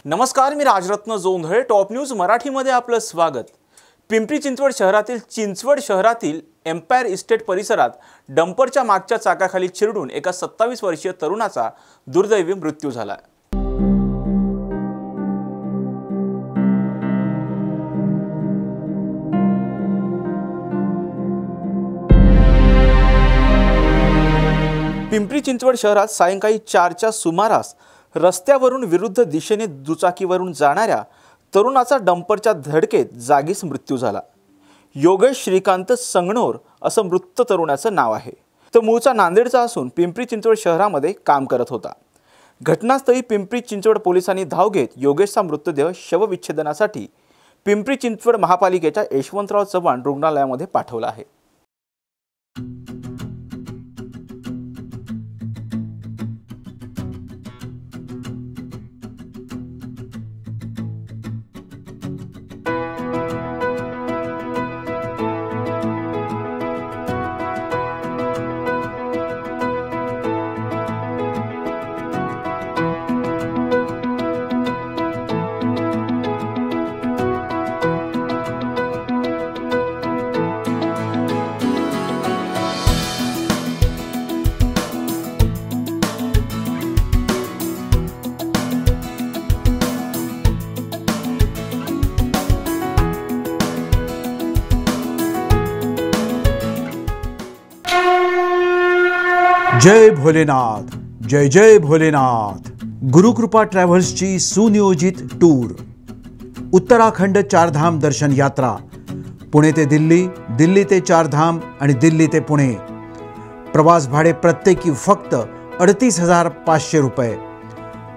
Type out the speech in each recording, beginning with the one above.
नमस्कार, मी Rajratna Jondhale. Top news मराठीमध्ये आपलं स्वागत. पिंपरी चिंचवड शहरातील एम्पायर इस्टेट परिसरात डंपरच्या मागच्या चाकाखाली चिरडून एका 27 वर्षीय तरुणाचा दुर्दैवी मृत्यू झाला. पिंपरी चिंचवड शहरात सायंकाळी 4च्या सुमारास रस्त्यावरून विरुद्ध दिशेने दुचाकीवरून जाणाऱ्या तरुणाचा डंपरच्या धडकेत जागीच मृत्यू झाला. योगेश श्रीकांत संगणोर असं मृत तरुणाचं नाव आहे. तो मूळचा नांदेडचा असून पिंपरी चिंचवड शहरामध्ये काम करत होता. घटनास्थळी पिंपरी चिंचवड पोलिसांनी धाव घेत योगेशचा मृतदेह शवविच्छेदनासाठी पिंपरी चिंचवड महापालिकेच्या यशवंतराव चव्हाण रुग्णालयामध्ये पाठवला आहे. जय भोलेनाथ, जय जय भोलेनाथ. गुरुकृपा ट्रॅव्हल्सची सुनियोजित टूर. उत्तराखंड चारधाम दर्शन यात्रा. पुणे ते दिल्ली, दिल्ली ते चारधाम आणि दिल्ली ते पुणे. प्रवास भाडे प्रत्येकी फक्त 38,500 रुपये.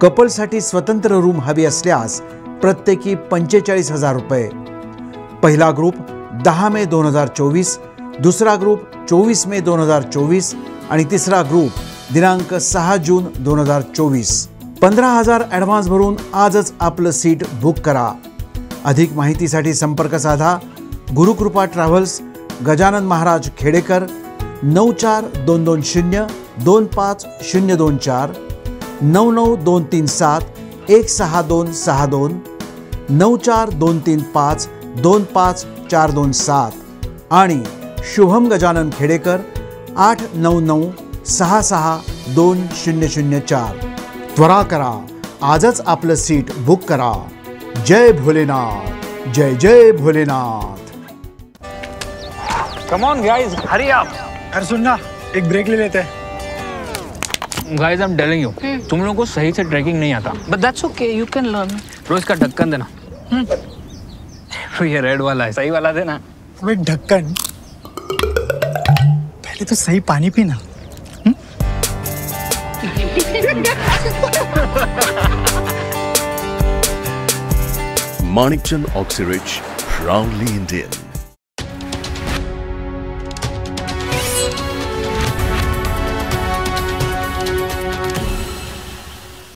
कपलसाठी स्वतंत्र रूम हवी असल्यास प्रत्येकी 45,000 रुपये. पहिला ग्रुप 10 मे 2024, दुसरा ग्रुप 24 मे 2024 आणि तिसरा ग्रुप दिनांक 6 जून 2024. 15,000 ॲडव्हान्स भरून आजच आपलं सीट बुक करा. अधिक माहितीसाठी संपर्क साधा. गुरुकृपा ट्रॅव्हल्स, गजानन महाराज खेडेकर, 9422025024, 99237162262, 94235254227 आणि शुभम गजानन खेडेकर 8996620004. त्वरा करा, आजच आपलं सीट बुक करा. जय भोलेनाथ, जय जय Bholenath. Come on guys, hurry up. अरे सुन ना, एक ब्रेक ले लेते हैं. Guys, I'm telling you, तुम लोगों को सही से ट्रैकिंग नहीं आता. But that's okay, you can learn. रोज का ढक्कन देना. ये रेड वाला है, सही वाला देना. अबे ढक्कन, पहले तो सही पानी पीना. Manikchand Oxyrich, proudly Indian.